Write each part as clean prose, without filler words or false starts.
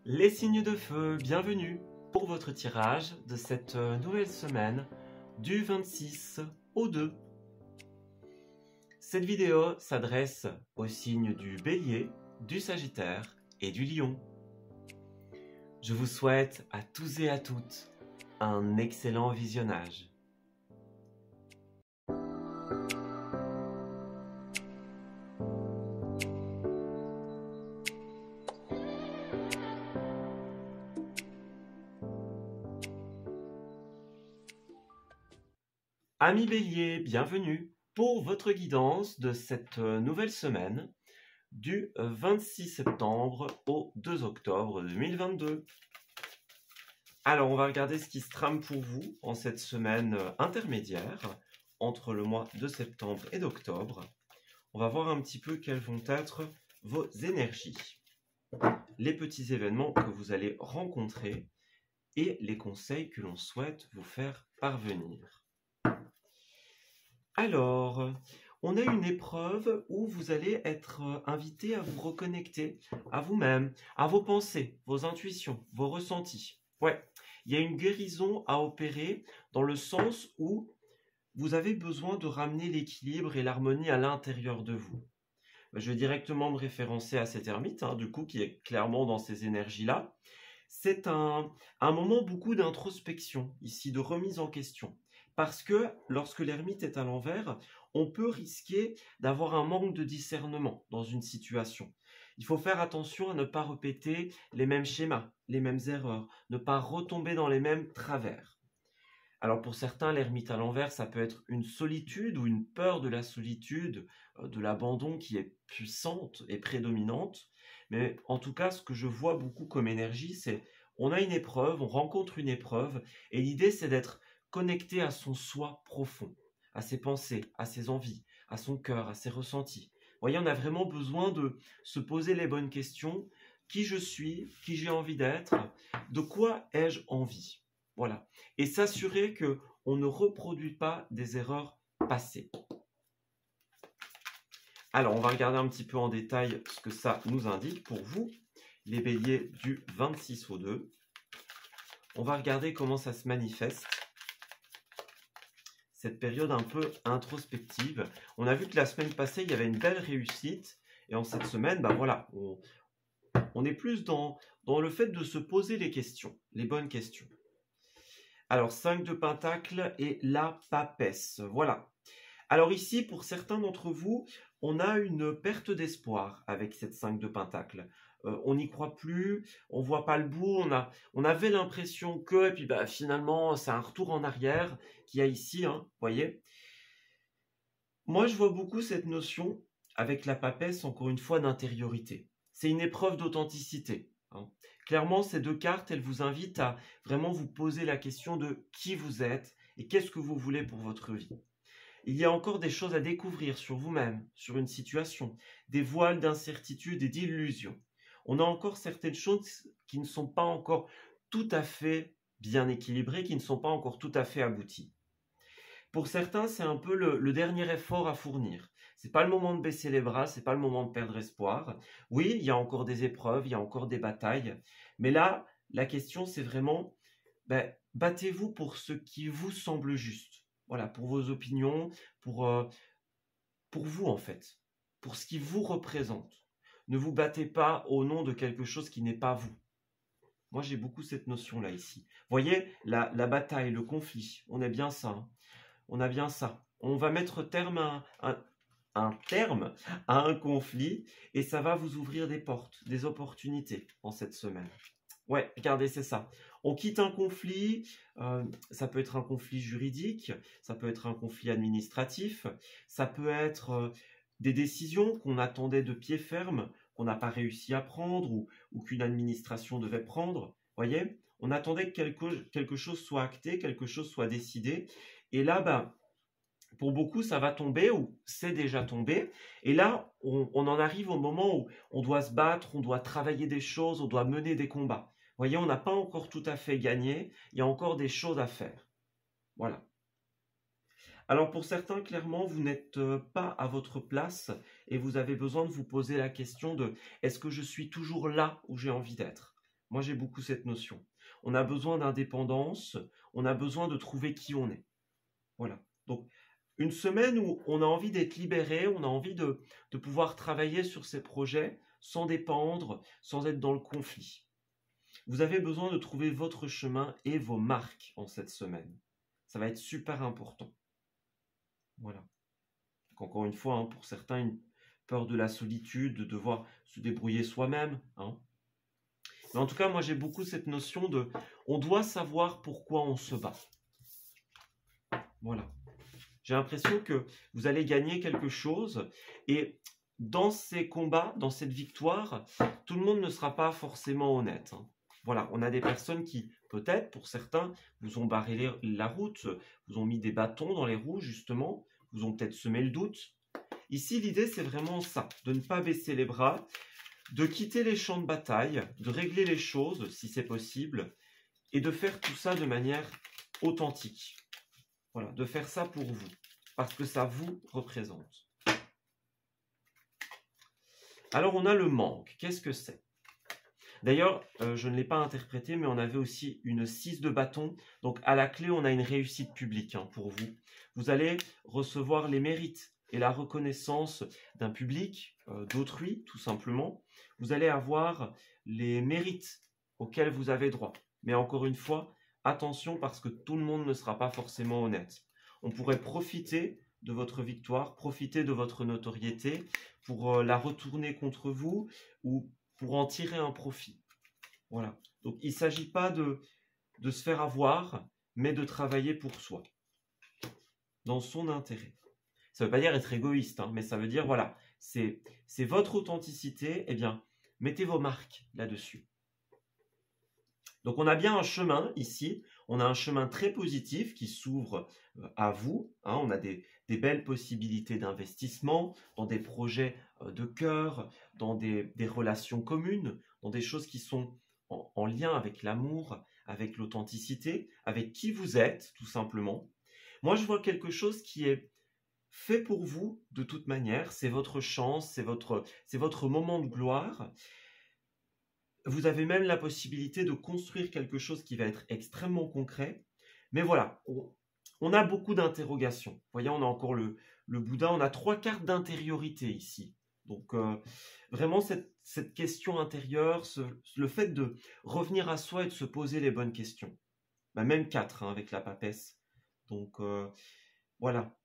Les signes de feu, bienvenue pour votre tirage de cette nouvelle semaine du 26 au 2. Cette vidéo s'adresse aux signes du Bélier, du Sagittaire et du Lion. Je vous souhaite à tous et à toutes un excellent visionnage. Amis Bélier, bienvenue pour votre guidance de cette nouvelle semaine du 26 septembre au 2 octobre 2022. Alors, on va regarder ce qui se trame pour vous en cette semaine intermédiaire entre le mois de septembre et d'octobre. On va voir un petit peu quelles vont être vos énergies, les petits événements que vous allez rencontrer et les conseils que l'on souhaite vous faire parvenir. Alors, on a une épreuve où vous allez être invité à vous reconnecter à vous-même, à vos pensées, vos intuitions, vos ressentis. Ouais, il y a une guérison à opérer dans le sens où vous avez besoin de ramener l'équilibre et l'harmonie à l'intérieur de vous. Je vais directement me référencer à cet ermite, du coup, qui est clairement dans ces énergies-là. C'est un moment beaucoup d'introspection, ici, de remise en question. Parce que lorsque l'ermite est à l'envers, on peut risquer d'avoir un manque de discernement dans une situation. Il faut faire attention à ne pas répéter les mêmes schémas, les mêmes erreurs, ne pas retomber dans les mêmes travers. Alors pour certains, l'ermite à l'envers, ça peut être une solitude ou une peur de la solitude, de l'abandon qui est puissante et prédominante. Mais en tout cas, ce que je vois beaucoup comme énergie, c'est on a une épreuve, on rencontre une épreuve, et l'idée c'est d'être connecté à son soi profond, à ses pensées, à ses envies, à son cœur, à ses ressentis. Vous voyez, on a vraiment besoin de se poser les bonnes questions. Qui je suis, qui j'ai envie d'être, de quoi ai-je envie? Voilà. Et s'assurer qu'on ne reproduit pas des erreurs passées. Alors, on va regarder un petit peu en détail ce que ça nous indique pour vous, les béliers du 26 au 2. On va regarder comment ça se manifeste, cette période un peu introspective. On a vu que la semaine passée, il y avait une belle réussite. Et en cette semaine, voilà, on est plus dans le fait de se poser les questions, les bonnes questions. Alors, 5 de Pentacle et la papesse. Voilà. Alors ici, pour certains d'entre vous, on a une perte d'espoir avec cette 5 de Pentacle. On n'y croit plus, on ne voit pas le bout, on avait l'impression que, et puis finalement, c'est un retour en arrière qu'il y a ici, vous voyez. Moi, je vois beaucoup cette notion, avec la papesse, encore une fois, d'intériorité. C'est une épreuve d'authenticité. Clairement, ces deux cartes, elles vous invitent à vraiment vous poser la question de qui vous êtes et qu'est-ce que vous voulez pour votre vie. Il y a encore des choses à découvrir sur vous-même, sur une situation, des voiles d'incertitude et d'illusion. On a encore certaines choses qui ne sont pas encore tout à fait bien équilibrées, qui ne sont pas encore tout à fait abouties. Pour certains, c'est un peu le dernier effort à fournir. C'est pas le moment de baisser les bras, c'est pas le moment de perdre espoir. Oui, il y a encore des épreuves, il y a encore des batailles, mais là, la question c'est vraiment, battez-vous pour ce qui vous semble juste. Voilà, pour vos opinions, pour vous en fait, pour ce qui vous représente. Ne vous battez pas au nom de quelque chose qui n'est pas vous. Moi, j'ai beaucoup cette notion-là ici. Vous voyez, la bataille, le conflit, on a bien ça. On a bien ça. On va mettre terme un terme à un conflit et ça va vous ouvrir des portes, des opportunités en cette semaine. Ouais, regardez, c'est ça. On quitte un conflit, ça peut être un conflit juridique, ça peut être un conflit administratif, ça peut être des décisions qu'on attendait de pied ferme, qu'on n'a pas réussi à prendre ou qu'une administration devait prendre. Voyez, on attendait que quelque chose soit acté, quelque chose soit décidé. Et là, pour beaucoup, ça va tomber ou c'est déjà tombé. Et là, on en arrive au moment où on doit se battre, on doit travailler des choses, on doit mener des combats. Vous voyez, on n'a pas encore tout à fait gagné. Il y a encore des choses à faire. Voilà. Alors pour certains, clairement, vous n'êtes pas à votre place et vous avez besoin de vous poser la question de est-ce que je suis toujours là où j'ai envie d'être? Moi, j'ai beaucoup cette notion. On a besoin d'indépendance, on a besoin de trouver qui on est. Voilà. Donc, une semaine où on a envie d'être libéré, on a envie de pouvoir travailler sur ces projets sans dépendre, sans être dans le conflit. Vous avez besoin de trouver votre chemin et vos marques en cette semaine. Ça va être super important. Voilà. Donc, encore une fois, hein, pour certains, une peur de la solitude, de devoir se débrouiller soi-même. Hein. Mais en tout cas, moi, j'ai beaucoup cette notion de on doit savoir pourquoi on se bat. Voilà. J'ai l'impression que vous allez gagner quelque chose et dans ces combats, dans cette victoire, tout le monde ne sera pas forcément honnête. Hein. Voilà, on a des personnes qui, peut-être, pour certains, vous ont barré la route, vous ont mis des bâtons dans les roues, justement, vous ont peut-être semé le doute. Ici, l'idée, c'est vraiment ça, de ne pas baisser les bras, de quitter les champs de bataille, de régler les choses, si c'est possible, et de faire tout ça de manière authentique. Voilà, de faire ça pour vous, parce que ça vous représente. Alors, on a le manque. Qu'est-ce que c'est? D'ailleurs, je ne l'ai pas interprété, mais on avait aussi une 6 de bâton. Donc, à la clé, on a une réussite publique hein, pour vous. Vous allez recevoir les mérites et la reconnaissance d'un public, d'autrui, tout simplement. Vous allez avoir les mérites auxquels vous avez droit. Mais encore une fois, attention parce que tout le monde ne sera pas forcément honnête. On pourrait profiter de votre victoire, profiter de votre notoriété pour la retourner contre vous ou pour en tirer un profit. Voilà. Donc, il ne s'agit pas de se faire avoir, mais de travailler pour soi, dans son intérêt. Ça ne veut pas dire être égoïste, hein, mais ça veut dire, voilà, c'est votre authenticité, eh bien, mettez vos marques là-dessus. Donc, on a bien un chemin ici, on a un chemin très positif qui s'ouvre à vous. Hein, on a des belles possibilités d'investissement dans des projets de cœur, dans des relations communes, dans des choses qui sont en lien avec l'amour, avec l'authenticité, avec qui vous êtes, tout simplement. Moi, je vois quelque chose qui est fait pour vous de toute manière. C'est votre chance, c'est votre moment de gloire. Vous avez même la possibilité de construire quelque chose qui va être extrêmement concret. Mais voilà, on a beaucoup d'interrogations. Vous voyez, on a encore le Bouddha, on a 3 cartes d'intériorité ici. Donc, vraiment, cette question intérieure, le fait de revenir à soi et de se poser les bonnes questions. Bah, même 4 hein, avec la papesse. Donc, voilà.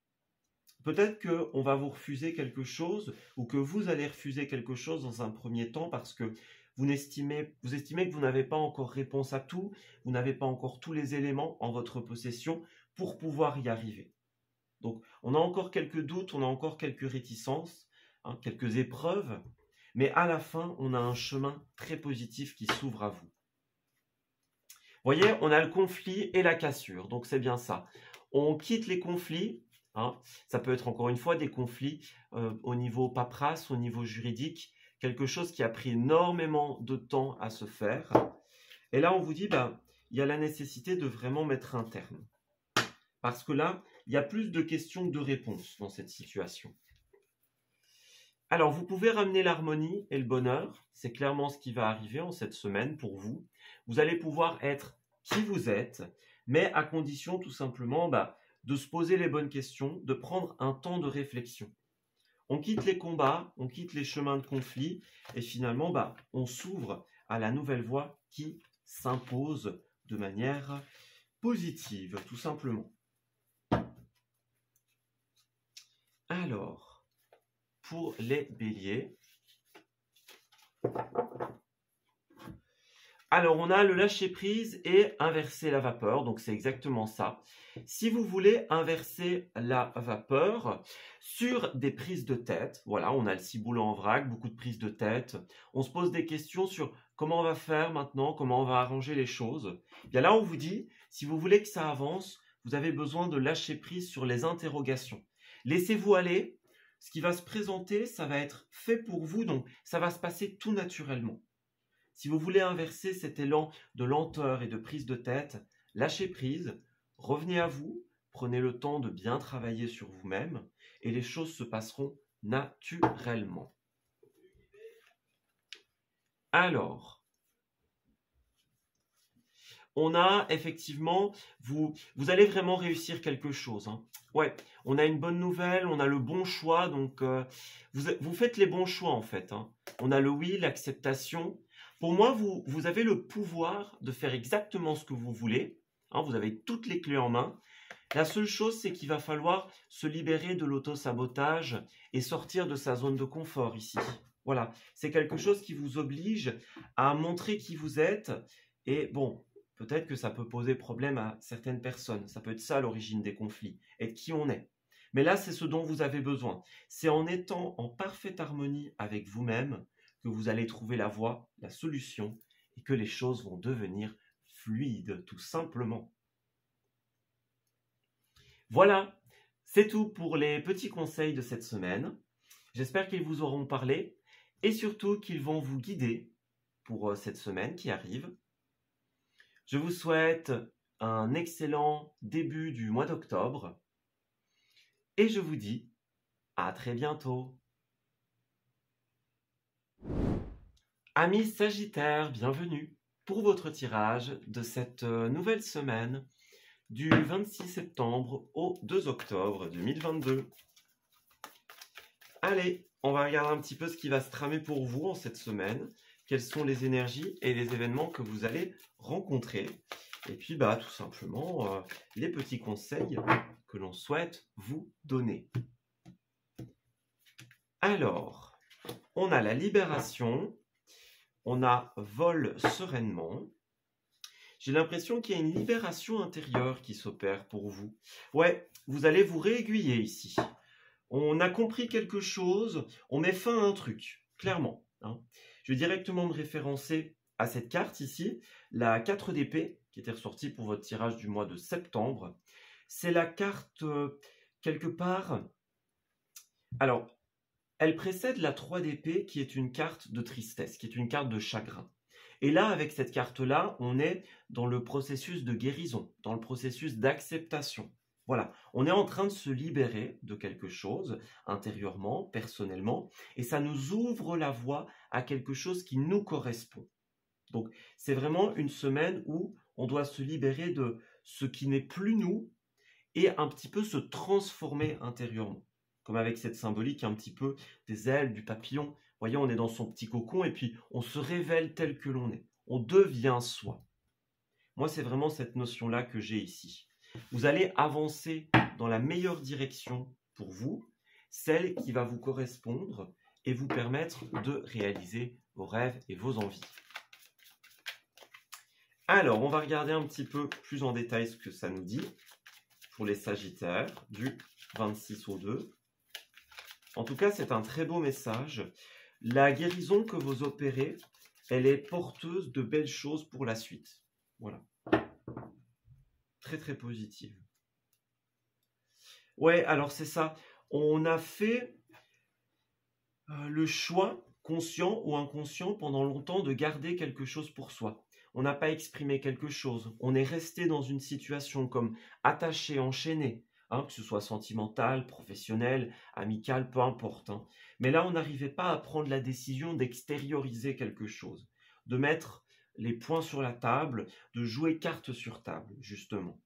Peut-être qu'on va vous refuser quelque chose ou que vous allez refuser quelque chose dans un premier temps parce que vous estimez que vous n'avez pas encore réponse à tout, vous n'avez pas encore tous les éléments en votre possession pour pouvoir y arriver. Donc, on a encore quelques doutes, on a encore quelques réticences, hein, quelques épreuves, mais à la fin, on a un chemin très positif qui s'ouvre à vous. Vous voyez, on a le conflit et la cassure, donc c'est bien ça. On quitte les conflits, hein, ça peut être encore une fois des conflits au niveau paperasse, au niveau juridique, quelque chose qui a pris énormément de temps à se faire. Et là, on vous dit, bah, il y a la nécessité de vraiment mettre un terme. Parce que là, il y a plus de questions que de réponses dans cette situation. Alors, vous pouvez ramener l'harmonie et le bonheur. C'est clairement ce qui va arriver en cette semaine pour vous. Vous allez pouvoir être qui vous êtes, mais à condition tout simplement de se poser les bonnes questions, de prendre un temps de réflexion. On quitte les combats, on quitte les chemins de conflit et finalement, on s'ouvre à la nouvelle voie qui s'impose de manière positive, tout simplement. Alors, pour les béliers, alors on a le lâcher-prise et inverser la vapeur, donc c'est exactement ça. Si vous voulez inverser la vapeur sur des prises de tête, voilà, on a le ciboulot en vrac, beaucoup de prises de tête, on se pose des questions sur comment on va faire maintenant, comment on va arranger les choses. Bien là, on vous dit, si vous voulez que ça avance, vous avez besoin de lâcher prise sur les interrogations. Laissez-vous aller, ce qui va se présenter, ça va être fait pour vous, donc ça va se passer tout naturellement. Si vous voulez inverser cet élan de lenteur et de prise de tête, lâchez prise, revenez à vous, prenez le temps de bien travailler sur vous-même et les choses se passeront naturellement. Alors, on a effectivement, vous allez vraiment réussir quelque chose, hein. Ouais, on a une bonne nouvelle, on a le bon choix, donc vous faites les bons choix en fait, hein. On a le oui, l'acceptation. Pour moi, vous avez le pouvoir de faire exactement ce que vous voulez, hein, vous avez toutes les clés en main. La seule chose, c'est qu'il va falloir se libérer de l'auto-sabotage et sortir de sa zone de confort ici. Voilà, c'est quelque chose qui vous oblige à montrer qui vous êtes. Et bon, peut-être que ça peut poser problème à certaines personnes. Ça peut être ça l'origine des conflits, être qui on est. Mais là, c'est ce dont vous avez besoin. C'est en étant en parfaite harmonie avec vous-même que vous allez trouver la voie, la solution, et que les choses vont devenir fluides, tout simplement. Voilà, c'est tout pour les petits conseils de cette semaine. J'espère qu'ils vous auront parlé et surtout qu'ils vont vous guider pour cette semaine qui arrive. Je vous souhaite un excellent début du mois d'octobre et je vous dis à très bientôt. Amis Sagittaires, bienvenue pour votre tirage de cette nouvelle semaine du 26 septembre au 2 octobre 2022. Allez, on va regarder un petit peu ce qui va se tramer pour vous en cette semaine. Quelles sont les énergies et les événements que vous allez rencontrer. Et puis, tout simplement, les petits conseils que l'on souhaite vous donner. Alors, on a la libération. On a vol sereinement. J'ai l'impression qu'il y a une libération intérieure qui s'opère pour vous. Ouais, vous allez vous réaiguiller ici. On a compris quelque chose, on met fin à un truc, clairement, hein. Je vais directement me référencer à cette carte ici, la 4 d'épée, qui était ressortie pour votre tirage du mois de septembre. C'est la carte, quelque part... Alors, elle précède la 3 d'épée, qui est une carte de tristesse, qui est une carte de chagrin. Et là, avec cette carte-là, on est dans le processus de guérison, dans le processus d'acceptation. Voilà, on est en train de se libérer de quelque chose, intérieurement, personnellement, et ça nous ouvre la voie à quelque chose qui nous correspond. Donc, c'est vraiment une semaine où on doit se libérer de ce qui n'est plus nous et un petit peu se transformer intérieurement. Comme avec cette symbolique un petit peu des ailes, du papillon. Vous voyez, on est dans son petit cocon et puis on se révèle tel que l'on est. On devient soi. Moi, c'est vraiment cette notion-là que j'ai ici. Vous allez avancer dans la meilleure direction pour vous, celle qui va vous correspondre et vous permettre de réaliser vos rêves et vos envies. Alors, on va regarder un petit peu plus en détail ce que ça nous dit pour les Sagittaires du 26 au 2. En tout cas, c'est un très beau message. La guérison que vous opérez, elle est porteuse de belles choses pour la suite. Voilà. Très, très positive. Ouais, alors c'est ça. On a fait le choix, conscient ou inconscient, pendant longtemps de garder quelque chose pour soi. On n'a pas exprimé quelque chose. On est resté dans une situation comme attaché, enchaîné, hein, que ce soit sentimental, professionnel, amical, peu importe, hein. Mais là, on n'arrivait pas à prendre la décision d'extérioriser quelque chose, de mettre les points sur la table, de jouer carte sur table, justement.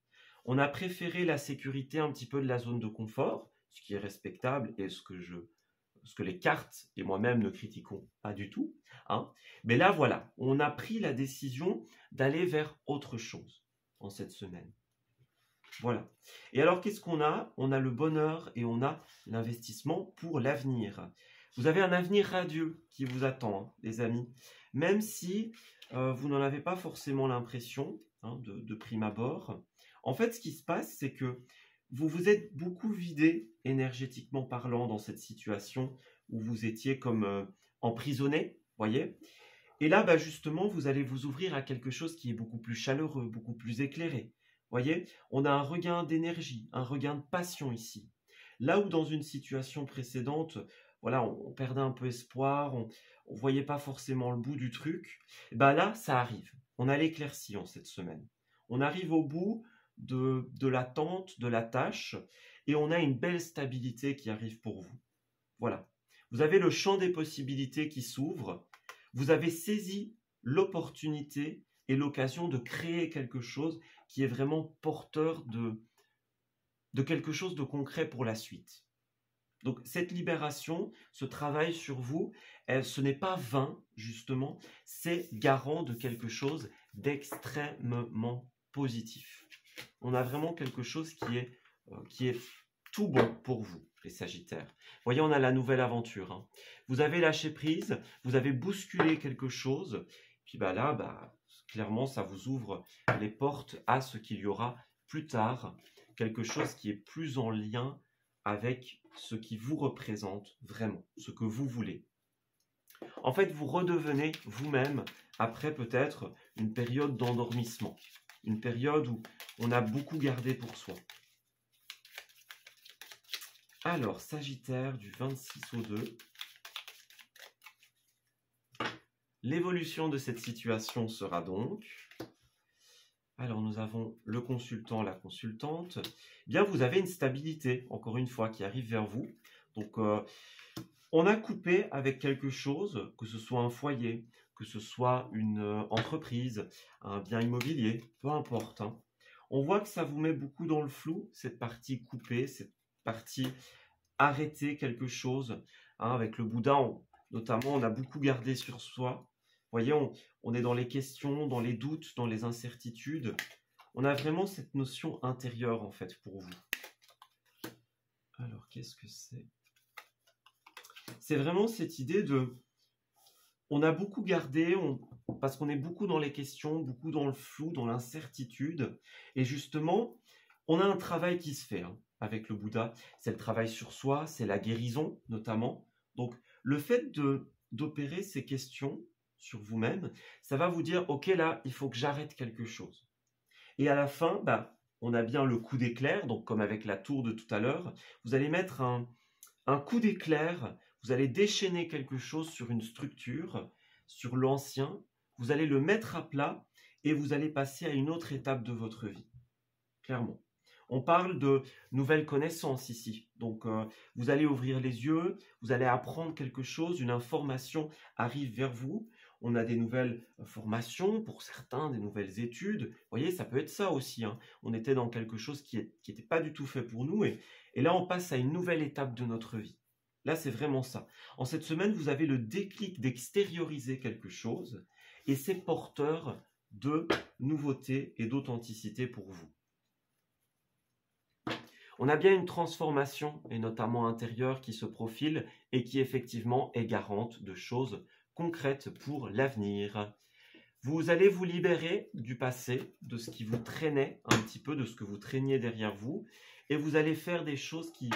On a préféré la sécurité un petit peu de la zone de confort, ce qui est respectable et ce que les cartes et moi-même ne critiquons pas du tout, hein. Mais là, voilà, on a pris la décision d'aller vers autre chose en cette semaine. Voilà. Et alors, qu'est-ce qu'on a? On a le bonheur et on a l'investissement pour l'avenir. Vous avez un avenir radieux qui vous attend, hein, les amis. Même si vous n'en avez pas forcément l'impression, hein, de prime abord. En fait, ce qui se passe, c'est que vous vous êtes beaucoup vidé, énergétiquement parlant, dans cette situation où vous étiez comme emprisonné, voyez. Et là, justement, vous allez vous ouvrir à quelque chose qui est beaucoup plus chaleureux, beaucoup plus éclairé. Voyez, on a un regain d'énergie, un regain de passion ici. Là où dans une situation précédente, voilà, on perdait un peu espoir, on ne voyait pas forcément le bout du truc, là, ça arrive. On a l'éclaircie en cette semaine. On arrive au bout de l'attente, de la tâche, et on a une belle stabilité qui arrive pour vous. Voilà. Vous avez le champ des possibilités qui s'ouvre. Vous avez saisi l'opportunité est l'occasion de créer quelque chose qui est vraiment porteur de quelque chose de concret pour la suite. Donc cette libération, ce travail sur vous, ce n'est pas vain, justement, c'est garant de quelque chose d'extrêmement positif. On a vraiment quelque chose qui est tout bon pour vous, les Sagittaires. Vous voyez, on a la nouvelle aventure. Hein. Vous avez lâché prise, vous avez bousculé quelque chose, puis là, clairement, ça vous ouvre les portes à ce qu'il y aura plus tard, quelque chose qui est plus en lien avec ce qui vous représente vraiment, ce que vous voulez. En fait, vous redevenez vous-même après peut-être une période d'endormissement, une période où on a beaucoup gardé pour soi. Alors, Sagittaire du 26 au 2. L'évolution de cette situation sera donc... Alors, nous avons le consultant, la consultante. Bien, vous avez une stabilité, encore une fois, qui arrive vers vous. Donc, on a coupé avec quelque chose, que ce soit un foyer, que ce soit une entreprise, un bien immobilier, peu importe. Hein. On voit que ça vous met beaucoup dans le flou, cette partie coupée, cette partie arrêter quelque chose. Hein, avec le Bouddha, notamment, on a beaucoup gardé sur soi. Vous voyez, on est dans les questions, dans les doutes, dans les incertitudes. On a vraiment cette notion intérieure, en fait, pour vous. Alors, qu'est-ce que c'est? C'est vraiment cette idée de... On a beaucoup gardé, parce qu'on est beaucoup dans les questions, beaucoup dans le flou, dans l'incertitude. Et justement, on a un travail qui se fait hein, avec le Bouddha. C'est le travail sur soi, c'est la guérison, notamment. Donc, le fait d'opérer ces questions sur vous-même, ça va vous dire, ok, là, il faut que j'arrête quelque chose. Et à la fin, on a bien le coup d'éclair, donc comme avec la tour de tout à l'heure, vous allez mettre un coup d'éclair, vous allez déchaîner quelque chose sur une structure, sur l'ancien, vous allez le mettre à plat et vous allez passer à une autre étape de votre vie, clairement. On parle de nouvelles connaissances ici. Donc, vous allez ouvrir les yeux, vous allez apprendre quelque chose, une information arrive vers vous. On a des nouvelles formations pour certains, des nouvelles études. Vous voyez, ça peut être ça aussi. Hein. On était dans quelque chose qui n'était pas du tout fait pour nous. Et là, on passe à une nouvelle étape de notre vie. Là, c'est vraiment ça. En cette semaine, vous avez le déclic d'extérioriser quelque chose. Et c'est porteur de nouveauté et d'authenticité pour vous. On a bien une transformation, et notamment intérieure, qui se profile et qui effectivement est garante de choses concrètes pour l'avenir. Vous allez vous libérer du passé, de ce qui vous traînait un petit peu, de ce que vous traîniez derrière vous, et vous allez faire des choses qui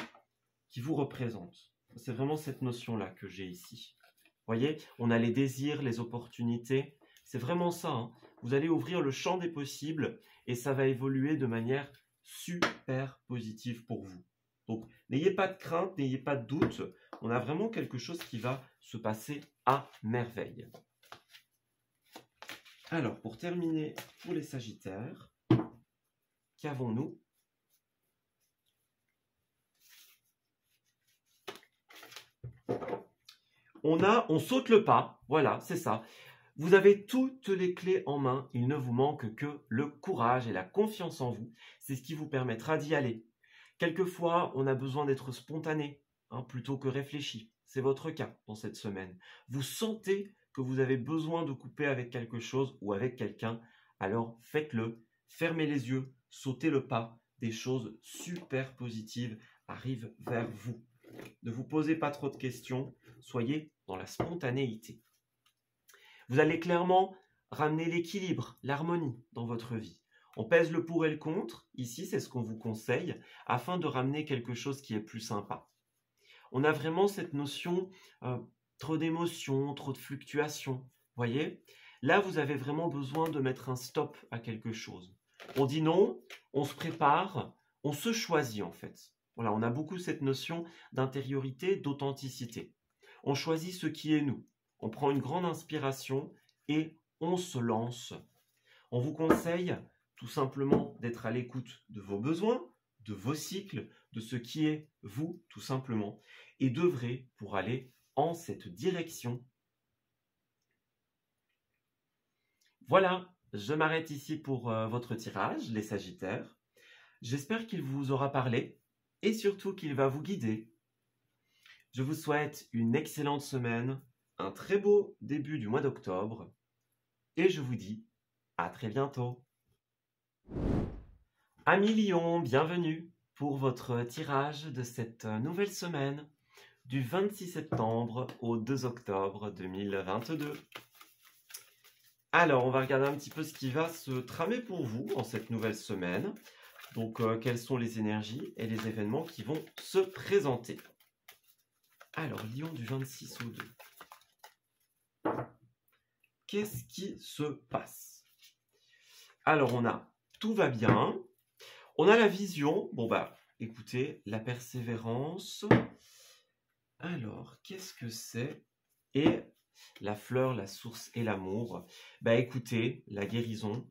vous représentent. C'est vraiment cette notion-là que j'ai ici. Vous voyez, on a les désirs, les opportunités, c'est vraiment ça. Hein. Vous allez ouvrir le champ des possibles et ça va évoluer de manière super positive pour vous. Donc, n'ayez pas de crainte, n'ayez pas de doute. On a vraiment quelque chose qui va se passer à merveille. Alors, pour terminer, pour les Sagittaires, qu'avons-nous? On saute le pas, voilà, c'est ça. Vous avez toutes les clés en main, il ne vous manque que le courage et la confiance en vous. C'est ce qui vous permettra d'y aller. Quelquefois, on a besoin d'être spontané, plutôt que réfléchi. C'est votre cas dans cette semaine. Vous sentez que vous avez besoin de couper avec quelque chose ou avec quelqu'un, alors faites-le, fermez les yeux, sautez le pas. Des choses super positives arrivent vers vous. Ne vous posez pas trop de questions, soyez dans la spontanéité. Vous allez clairement ramener l'équilibre, l'harmonie dans votre vie. On pèse le pour et le contre, ici c'est ce qu'on vous conseille, afin de ramener quelque chose qui est plus sympa. On a vraiment cette notion, trop d'émotions, trop de fluctuations, voyez? Là, vous avez vraiment besoin de mettre un stop à quelque chose. On dit non, on se prépare, on se choisit en fait. Voilà, on a beaucoup cette notion d'intériorité, d'authenticité. On choisit ce qui est nous. On prend une grande inspiration et on se lance. On vous conseille tout simplement d'être à l'écoute de vos besoins, de vos cycles, de ce qui est vous tout simplement, et d'œuvrer pour aller en cette direction. Voilà, je m'arrête ici pour votre tirage, les Sagittaires. J'espère qu'il vous aura parlé et surtout qu'il va vous guider. Je vous souhaite une excellente semaine, un très beau début du mois d'octobre et je vous dis à très bientôt. Amis Lion, bienvenue pour votre tirage de cette nouvelle semaine du 26 septembre au 2 octobre 2022. Alors, on va regarder un petit peu ce qui va se tramer pour vous en cette nouvelle semaine. Donc, quelles sont les énergies et les événements qui vont se présenter. Alors, Lion du 26 au 2. Qu'est-ce qui se passe? Alors, on a tout va bien. On a la vision. Bon, bah, écoutez, la persévérance. Alors, qu'est-ce que c'est? Et la fleur, la source et l'amour. Bah, écoutez, la guérison.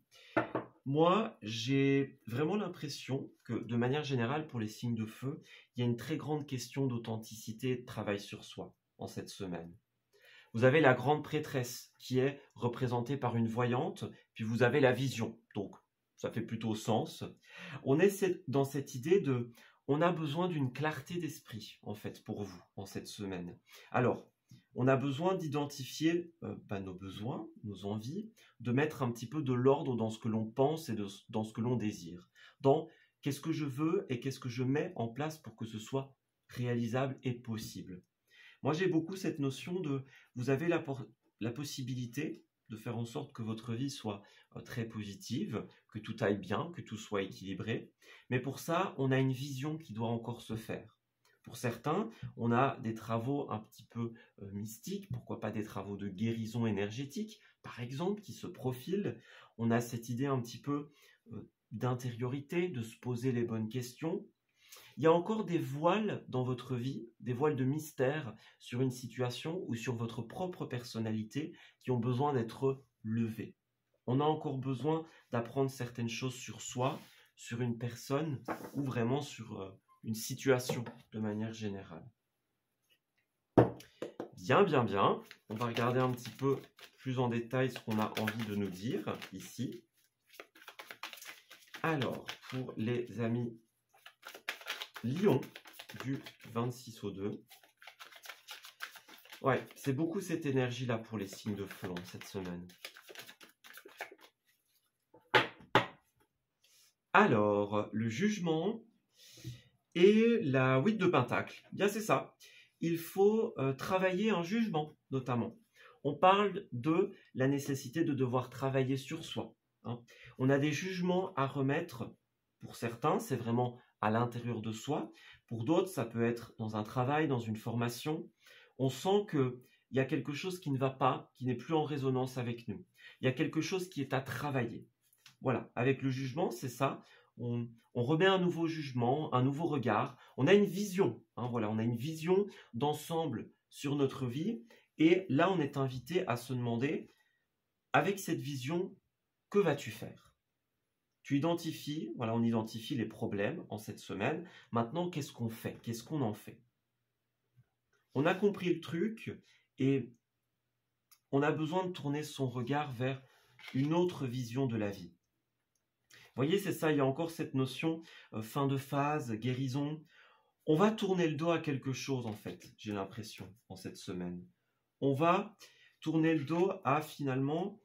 Moi, j'ai vraiment l'impression que, de manière générale, pour les signes de feu, il y a une très grande question d'authenticité et de travail sur soi en cette semaine. Vous avez la grande prêtresse qui est représentée par une voyante, puis vous avez la vision. Donc, ça fait plutôt sens. On est dans cette idée de... On a besoin d'une clarté d'esprit, en fait, pour vous, en cette semaine. Alors, on a besoin d'identifier nos besoins, nos envies, de mettre un petit peu de l'ordre dans ce que l'on pense et dans ce que l'on désire. Dans qu'est-ce que je veux et qu'est-ce que je mets en place pour que ce soit réalisable et possible. Moi, j'ai beaucoup cette notion de... Vous avez la possibilité de faire en sorte que votre vie soit très positive, que tout aille bien, que tout soit équilibré. Mais pour ça, on a une vision qui doit encore se faire. Pour certains, on a des travaux un petit peu mystiques, pourquoi pas des travaux de guérison énergétique, par exemple, qui se profilent. On a cette idée un petit peu d'intériorité, de se poser les bonnes questions. Il y a encore des voiles dans votre vie, des voiles de mystère sur une situation ou sur votre propre personnalité qui ont besoin d'être levés. On a encore besoin d'apprendre certaines choses sur soi, sur une personne ou vraiment sur une situation de manière générale. Bien, bien, bien. On va regarder un petit peu plus en détail ce qu'on a envie de nous dire ici. Alors, pour les amis Lion du 26 au 2. Ouais, c'est beaucoup cette énergie-là pour les signes de feu cette semaine. Alors, le jugement et la 8 de Pentacle. Bien, c'est ça. Il faut travailler un jugement, notamment. On parle de la nécessité de devoir travailler sur soi. Hein. On a des jugements à remettre. Pour certains, c'est vraiment à l'intérieur de soi. Pour d'autres, ça peut être dans un travail, dans une formation. On sent qu'il y a quelque chose qui ne va pas, qui n'est plus en résonance avec nous. Il y a quelque chose qui est à travailler. Voilà, avec le jugement, c'est ça. On remet un nouveau jugement, un nouveau regard. On a une vision. Hein, voilà, on a une vision d'ensemble sur notre vie. Et là, on est invité à se demander, avec cette vision, que vas-tu faire? Tu identifies, voilà, on identifie les problèmes en cette semaine. Maintenant, qu'est-ce qu'on fait? Qu'est-ce qu'on en fait? On a compris le truc et on a besoin de tourner son regard vers une autre vision de la vie. Vous voyez, c'est ça, il y a encore cette notion fin de phase, guérison. On va tourner le dos à quelque chose, en fait, j'ai l'impression, en cette semaine. On va tourner le dos à, finalement,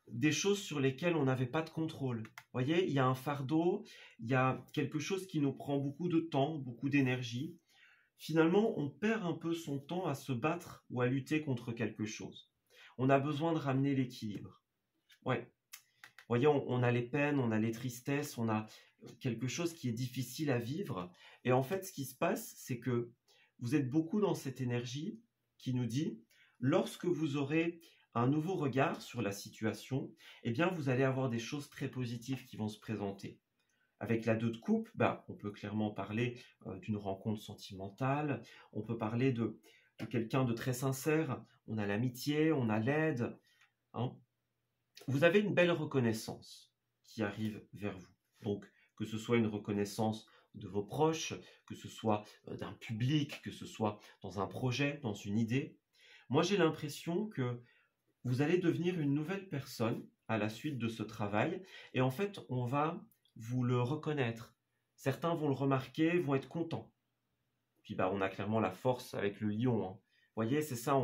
des choses sur lesquelles on n'avait pas de contrôle. Vous voyez, il y a un fardeau, il y a quelque chose qui nous prend beaucoup de temps, beaucoup d'énergie. Finalement, on perd un peu son temps à se battre ou à lutter contre quelque chose. On a besoin de ramener l'équilibre. Ouais. Vous voyez, on a les peines, on a les tristesses, on a quelque chose qui est difficile à vivre. Et en fait, ce qui se passe, c'est que vous êtes beaucoup dans cette énergie qui nous dit, lorsque vous aurez un nouveau regard sur la situation, eh bien, vous allez avoir des choses très positives qui vont se présenter. Avec la 2 de coupe, on peut clairement parler d'une rencontre sentimentale, on peut parler de quelqu'un de très sincère, on a l'amitié, on a l'aide. Hein. Vous avez une belle reconnaissance qui arrive vers vous. Donc, que ce soit une reconnaissance de vos proches, que ce soit d'un public, que ce soit dans un projet, dans une idée. Moi, j'ai l'impression que vous allez devenir une nouvelle personne à la suite de ce travail. Et en fait, on va vous le reconnaître. Certains vont le remarquer, vont être contents. Puis bah, on a clairement la force avec le lion, hein. Vous voyez, c'est ça,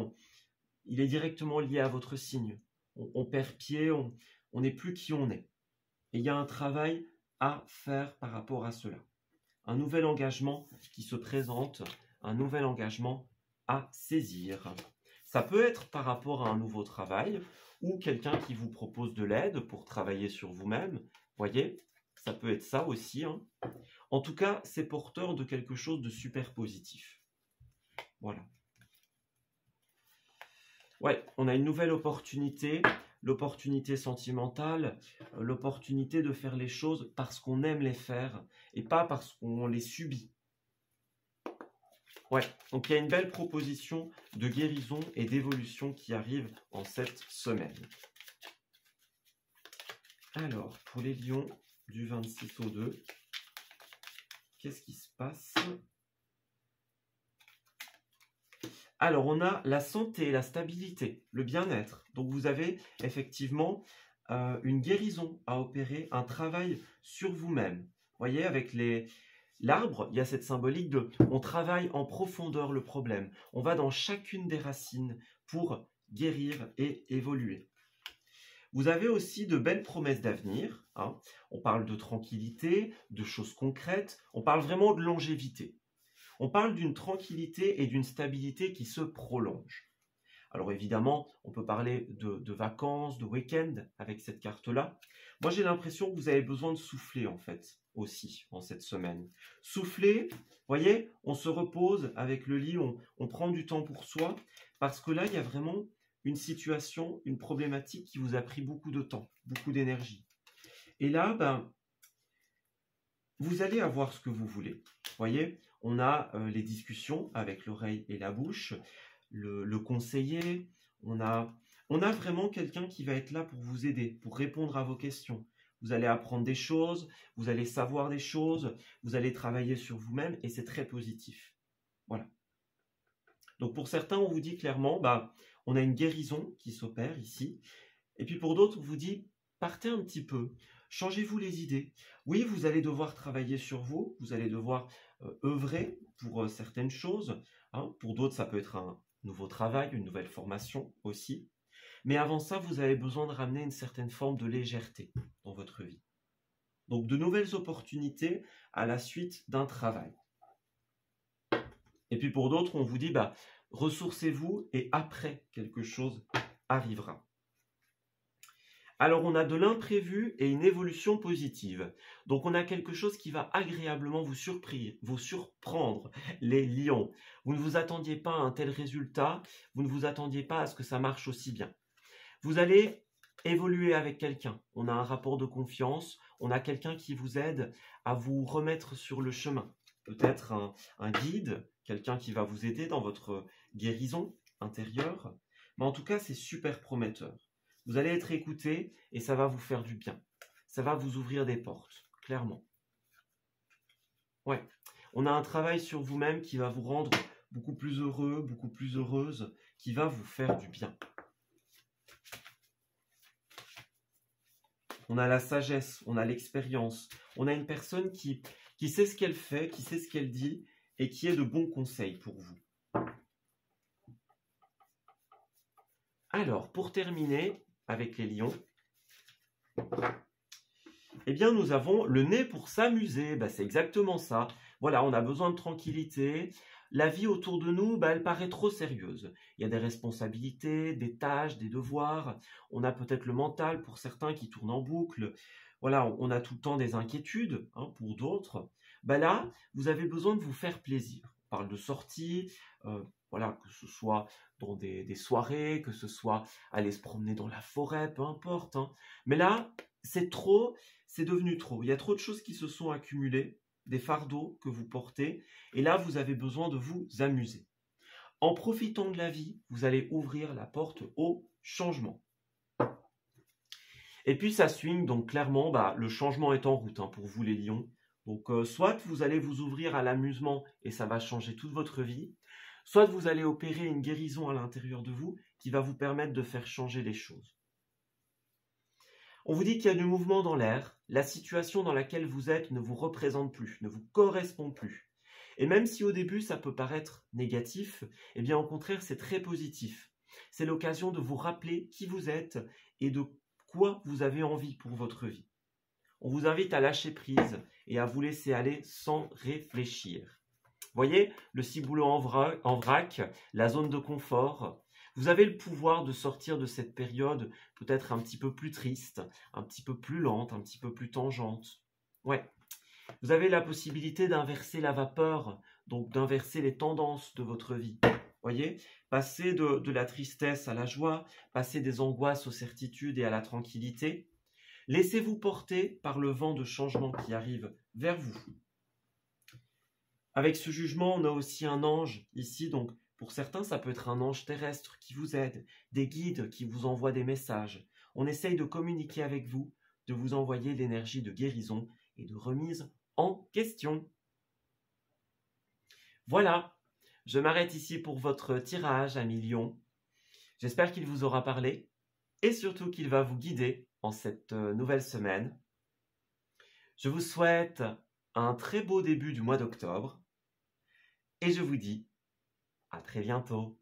il est directement lié à votre signe. On perd pied, on n'est plus qui on est. Et il y a un travail à faire par rapport à cela. Un nouvel engagement qui se présente, un nouvel engagement à saisir. Ça peut être par rapport à un nouveau travail ou quelqu'un qui vous propose de l'aide pour travailler sur vous-même. Voyez, ça peut être ça aussi, hein. En tout cas, c'est porteur de quelque chose de super positif. Voilà. Ouais, on a une nouvelle opportunité, l'opportunité sentimentale, l'opportunité de faire les choses parce qu'on aime les faire et pas parce qu'on les subit. Ouais, donc il y a une belle proposition de guérison et d'évolution qui arrive en cette semaine. Alors, pour les lions du 26 au 2, qu'est-ce qui se passe? Alors, on a la santé, la stabilité, le bien-être. Donc, vous avez effectivement une guérison à opérer, un travail sur vous-même. Vous voyez, avec l'arbre, il y a cette symbolique de on travaille en profondeur le problème. On va dans chacune des racines pour guérir et évoluer. Vous avez aussi de belles promesses d'avenir, hein. On parle de tranquillité, de choses concrètes, on parle vraiment de longévité. On parle d'une tranquillité et d'une stabilité qui se prolonge. Alors évidemment, on peut parler de vacances, de week-end avec cette carte-là. Moi, j'ai l'impression que vous avez besoin de souffler en fait aussi en cette semaine. Souffler, vous voyez, on se repose avec le lit, on prend du temps pour soi parce que là, il y a vraiment une situation, une problématique qui vous a pris beaucoup de temps, beaucoup d'énergie. Et là, ben, vous allez avoir ce que vous voulez. Vous voyez, on a les discussions avec l'oreille et la bouche, le conseiller, on a vraiment quelqu'un qui va être là pour vous aider, pour répondre à vos questions. Vous allez apprendre des choses, vous allez savoir des choses, vous allez travailler sur vous-même et c'est très positif. Voilà. Donc pour certains, on vous dit clairement, bah, on a une guérison qui s'opère ici. Et puis pour d'autres, on vous dit, partez un petit peu, changez-vous les idées. Oui, vous allez devoir travailler sur vous, vous allez devoir œuvrer pour certaines choses, hein. Pour d'autres, ça peut être un nouveau travail, une nouvelle formation aussi. Mais avant ça, vous avez besoin de ramener une certaine forme de légèreté dans votre vie. Donc de nouvelles opportunités à la suite d'un travail. Et puis pour d'autres, on vous dit, bah, ressourcez-vous et après, quelque chose arrivera. Alors, on a de l'imprévu et une évolution positive. Donc, on a quelque chose qui va agréablement vous surprendre, les lions. Vous ne vous attendiez pas à un tel résultat, vous ne vous attendiez pas à ce que ça marche aussi bien. Vous allez évoluer avec quelqu'un. On a un rapport de confiance, on a quelqu'un qui vous aide à vous remettre sur le chemin. Peut-être un guide, quelqu'un qui va vous aider dans votre guérison intérieure. Mais en tout cas, c'est super prometteur. Vous allez être écouté et ça va vous faire du bien. Ça va vous ouvrir des portes, clairement. Ouais, on a un travail sur vous-même qui va vous rendre beaucoup plus heureux, beaucoup plus heureuse, qui va vous faire du bien. On a la sagesse, on a l'expérience, on a une personne qui sait ce qu'elle fait, qui sait ce qu'elle dit et qui est de bons conseils pour vous. Alors, pour terminer avec les lions, eh bien, nous avons le nez pour s'amuser. Bah, c'est exactement ça. Voilà, on a besoin de tranquillité. La vie autour de nous, bah, elle paraît trop sérieuse. Il y a des responsabilités, des tâches, des devoirs. On a peut-être le mental pour certains qui tourne en boucle. Voilà, on a tout le temps des inquiétudes, hein, pour d'autres. Bah là, vous avez besoin de vous faire plaisir. On parle de sortie, voilà, que ce soit dans des soirées, que ce soit aller se promener dans la forêt, peu importe, hein. Mais là, c'est trop, c'est devenu trop. Il y a trop de choses qui se sont accumulées, des fardeaux que vous portez, et là, vous avez besoin de vous amuser. En profitant de la vie, vous allez ouvrir la porte au changement. Et puis, ça swing, donc clairement, bah, le changement est en route, hein, pour vous les lions. Donc, soit vous allez vous ouvrir à l'amusement et ça va changer toute votre vie, soit vous allez opérer une guérison à l'intérieur de vous qui va vous permettre de faire changer les choses. On vous dit qu'il y a du mouvement dans l'air, la situation dans laquelle vous êtes ne vous représente plus, ne vous correspond plus. Et même si au début ça peut paraître négatif, eh bien au contraire c'est très positif. C'est l'occasion de vous rappeler qui vous êtes et de quoi vous avez envie pour votre vie. On vous invite à lâcher prise et à vous laisser aller sans réfléchir. Voyez, le ciboulot en vrac, la zone de confort. Vous avez le pouvoir de sortir de cette période peut-être un petit peu plus triste, un petit peu plus lente, un petit peu plus tangente. Ouais. Vous avez la possibilité d'inverser la vapeur, donc d'inverser les tendances de votre vie. Voyez, passer de la tristesse à la joie, passer des angoisses aux certitudes et à la tranquillité. Laissez-vous porter par le vent de changement qui arrive vers vous. Avec ce jugement, on a aussi un ange ici, donc pour certains, ça peut être un ange terrestre qui vous aide, des guides qui vous envoient des messages. On essaye de communiquer avec vous, de vous envoyer l'énergie de guérison et de remise en question. Voilà, je m'arrête ici pour votre tirage à millions. J'espère qu'il vous aura parlé et surtout qu'il va vous guider en cette nouvelle semaine. Je vous souhaite un très beau début du mois d'octobre et je vous dis à très bientôt.